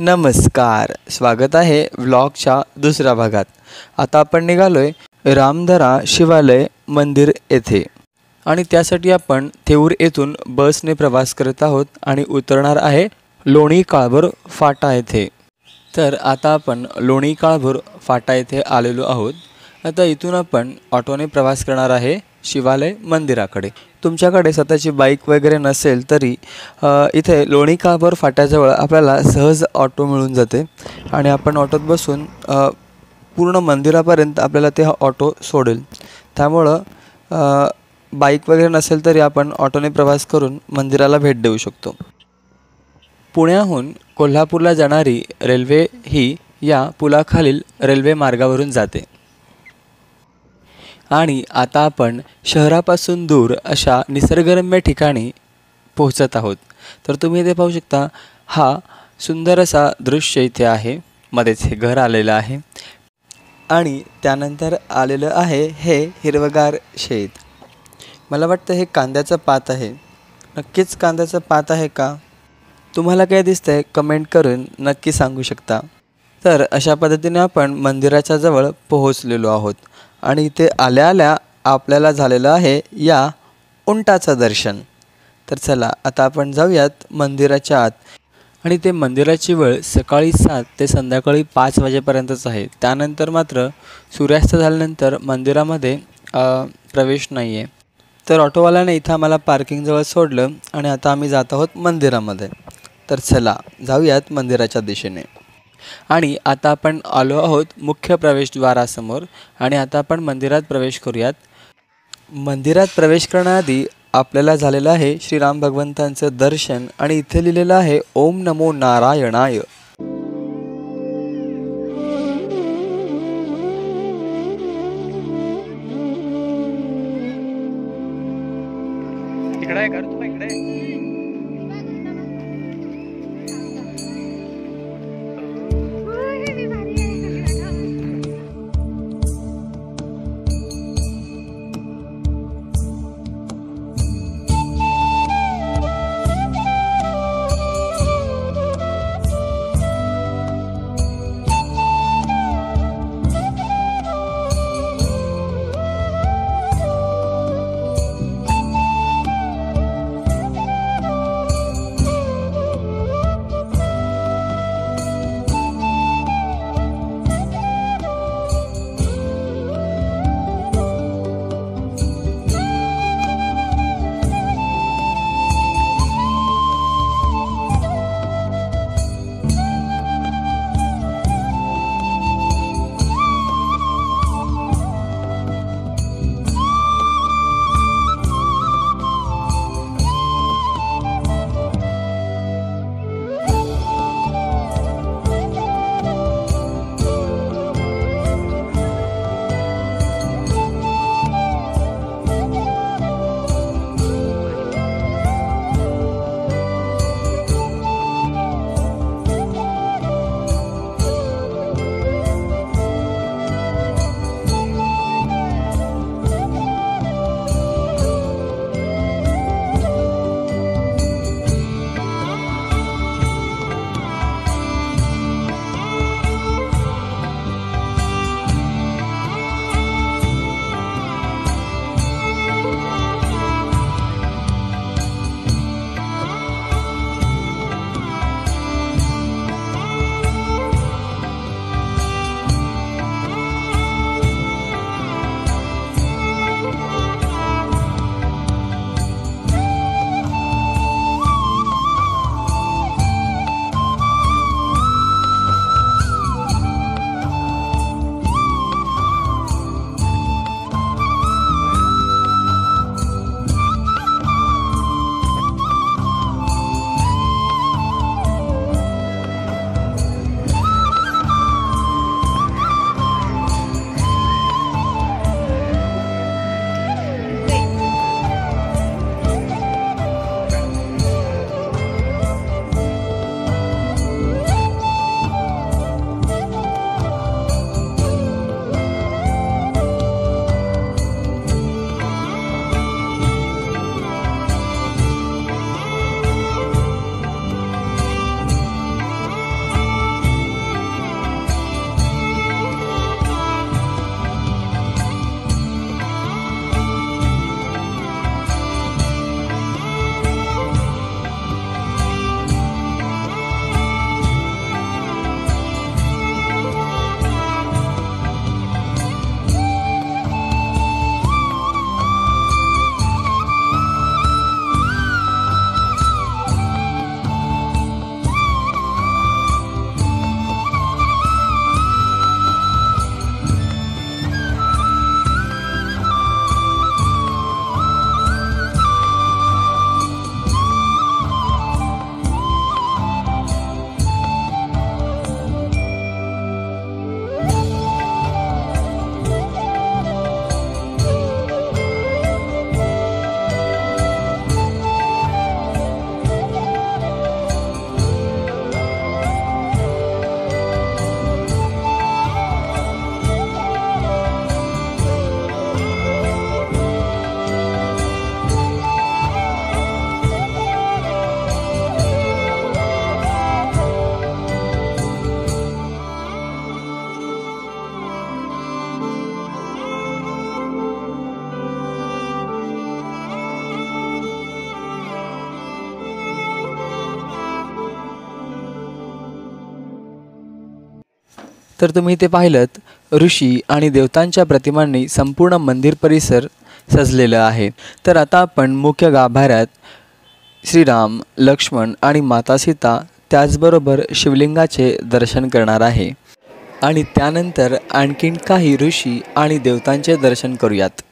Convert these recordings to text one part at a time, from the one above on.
नमस्कार, स्वागत आहे व्लॉगच्या दुसऱ्या भागात। आता आपण निघालोय रामधरा शिवालय मंदिर येथे आणि त्यासाठी आपण थेऊर येथून बसने प्रवास करत आहोत आणि उतरणार आहे लोणी काळभोर फाटा येथे। तर आता आपण लोणी काळभोर फाटा येथे आलेलो आहोत। आता इथून आपण ऑटोने प्रवास करणार आहे शिवालय मंदिराकडे। तुमच्याकडे स्वतःची बाईक वगैरे नसेल तरी इथे लोणी काळभोर फाट्याजवळ आपल्याला सहज ऑटो मिळून जाते आणि आपण ऑटोत बसून पूर्ण मंदिरापर्यंत आपल्याला ते ऑटो सोडेल। त्यामुळे बाईक वगैरे नसेल तरी आपण ऑटोने प्रवास करून मंदिराला भेट देऊ शकतो। पुण्याहून कोल्हापूरला जाणारी रेल्वे ही या पुलाखालील रेल्वे मार्गावरून जाते आणि आता आपण शहरापासून दूर अशा निसर्गरम्य ठिकाणी पोहोचत आहोत। तर तुम्ही इथे पाहू शकता, हा सुंदर असा दृश्य इथे आहे। मध्येच हे घर आलेलं आहे आणि त्यानंतर आलेलं आहे हे हिरवगार शेत। मला वाटतं हे कांद्याचं पात आहे। नक्कीच कांद्याचं पात आहे का? तुम्हाला काय दिसतंय कमेंट करून नक्की सांगू शकता। तर अशा पद्धतीने आपण मंदिराच्या जवळ पोहोचलेलो आहोत आणि इथे आल्या आल्या आपल्याला झालेलं आहे या उंटाचं दर्शन। तर चला आता आपण जाऊयात मंदिराच्या आत आणि ते मंदिराची वेळ सकाळी 7 ते संध्याकाळी 5 वाजेपर्यंतच आहे। त्यानंतर मात्र सूर्यास्त झाल्यानंतर मंदिरामध्ये प्रवेश नाही आहे। तर ऑटोवाल्याने इथं आम्हाला पार्किंगजवळ सोडलं आणि आता आम्ही जात आहोत मंदिरामध्ये। तर चला जाऊयात मंदिराच्या दिशेने। आणि आता आपण आलो आहोत मुख्य प्रवेशद्वारासमोर आणि आता आपण मंदिरात प्रवेश करूयात। मंदिरात प्रवेश करण्याआधी आपल्याला झालेलं आहे श्रीराम भगवंतांचं दर्शन आणि इथे लिहिलेलं आहे ओम नमो नारायणाय। इकडे कर तू इकडे। तर तुम्ही इथे पाहिलंत ऋषी आणि देवतांच्या प्रतिमांनी संपूर्ण मंदिर परिसर सजलेलं आहे। तर आता आपण मुख्य गाभाऱ्यात श्रीराम, लक्ष्मण आणि माता सीता त्याचबरोबर शिवलिंगाचे दर्शन करणार आहे आणि त्यानंतर आणखीन काही ऋषी आणि देवतांचे दर्शन करूयात।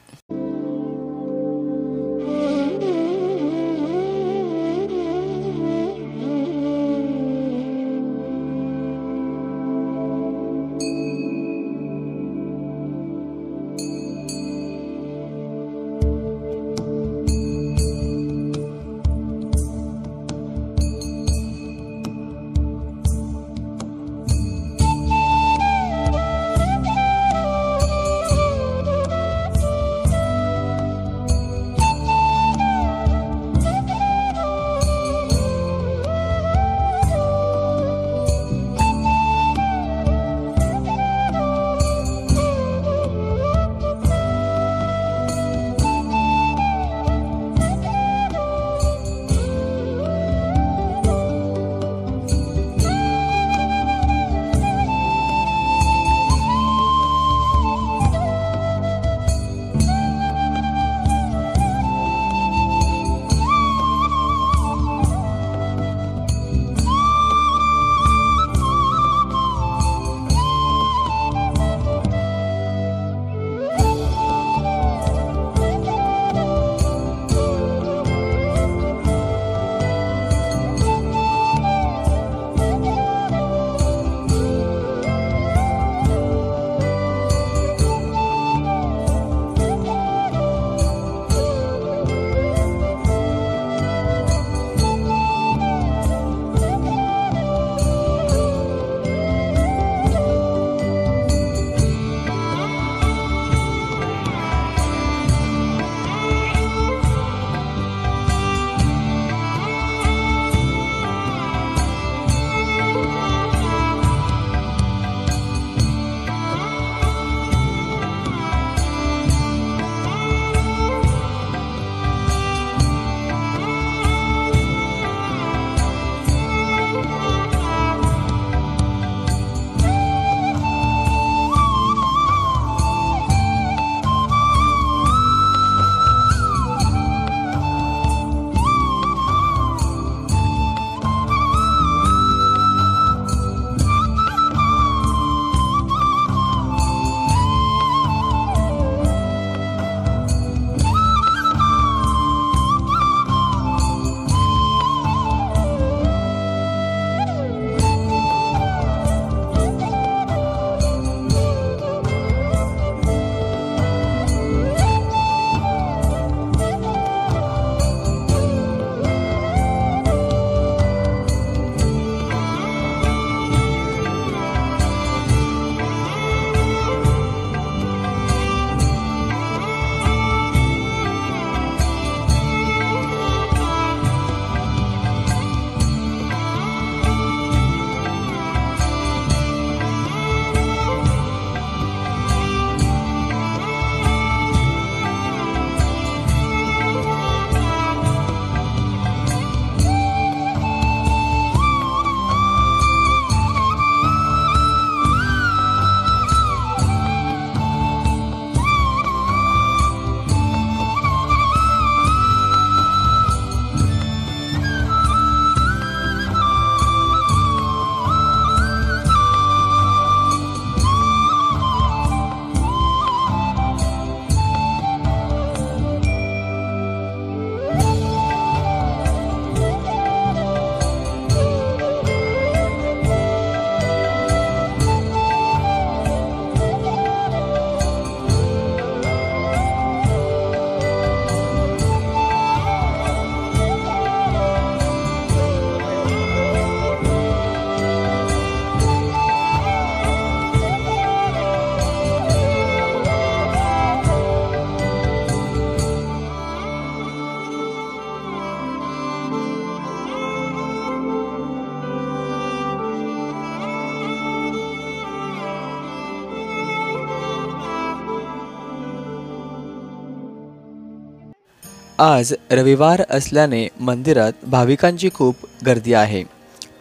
आज रविवार असल्याने मंदिरात भाविकांची खूप गर्दी आहे,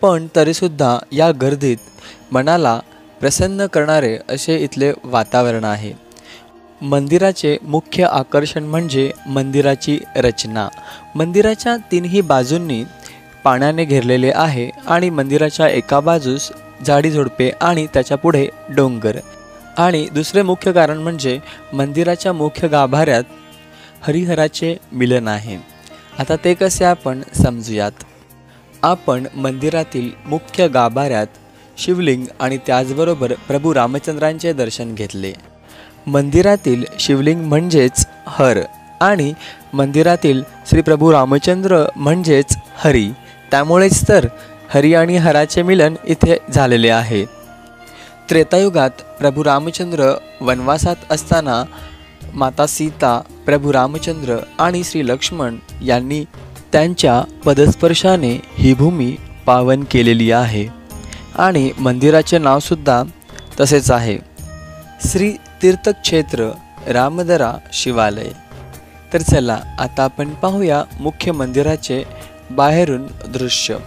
पण तरीसुद्धा या गर्दीत मनाला प्रसन्न करणारे असे इथले वातावरण आहे। मंदिराचे मुख्य आकर्षण म्हणजे मंदिराची रचना। मंदिराच्या तिन्ही बाजूंनी पाण्याने घेरलेले आहे आणि मंदिराच्या एका बाजूस झाडीझुडपे आणि त्याच्या पुढे डोंगर। आणि दुसरे मुख्य कारण म्हणजे मंदिराच्या मुख्य गाभाऱ्यात हरिहराचे मिलन आहे। आता ते कसे आपण समजूयात। आपण मंदिरातील मुख्य गाभाऱ्यात शिवलिंग आणि त्याचबरोबर प्रभू रामचंद्रांचे दर्शन घेतले। मंदिरातील शिवलिंग म्हणजेच हर आणि मंदिरातील श्री प्रभू रामचंद्र म्हणजेच हरी, त्यामुळेच तर हरी आणि हराचे मिलन इथे झालेले आहे। त्रेतायुगात प्रभू रामचंद्र वनवासात असताना माता सीता, प्रभू रामचंद्र आणि श्री लक्ष्मण यांनी त्यांच्या पदस्पर्शाने ही भूमी पावन केलेली आहे आणि मंदिराचे नावसुद्धा तसेच आहे, श्री तीर्थक्षेत्र रामदरा शिवालय। तर चला आता आपण पाहूया मुख्य मंदिराचे बाहेरून दृश्य।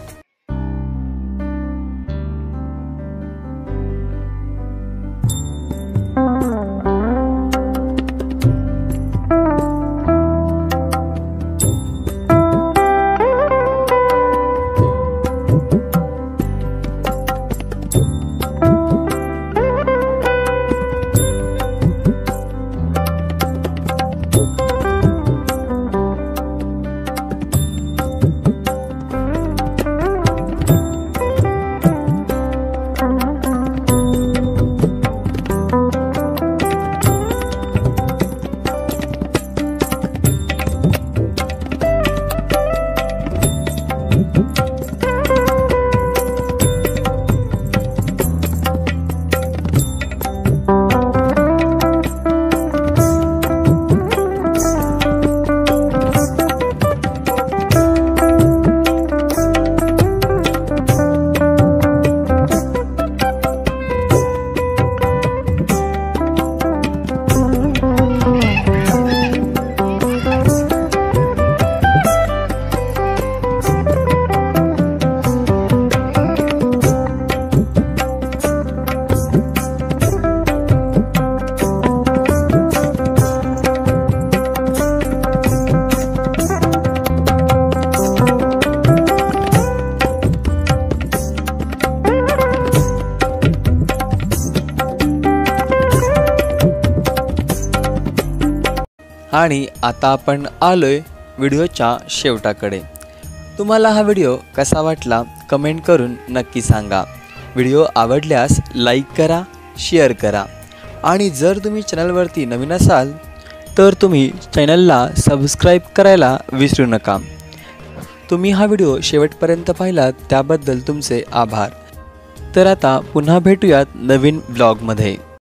आणि आता आपण आलोय व्हिडिओच्या शेवटाकडे। तुम्हाला हा व्हिडिओ कसा वाटला कमेंट करून नक्की सांगा। व्हिडिओ आवडल्यास लाईक करा, शेअर करा आणि जर तुम्ही चॅनलवरती नवीन असाल तर तुम्ही चॅनलला सबस्क्राईब करायला विसरू नका। तुम्ही हा व्हिडिओ शेवटपर्यंत पाहिलात त्याबद्दल तुमचे आभार। तर आता पुन्हा भेटूयात नवीन ब्लॉगमध्ये।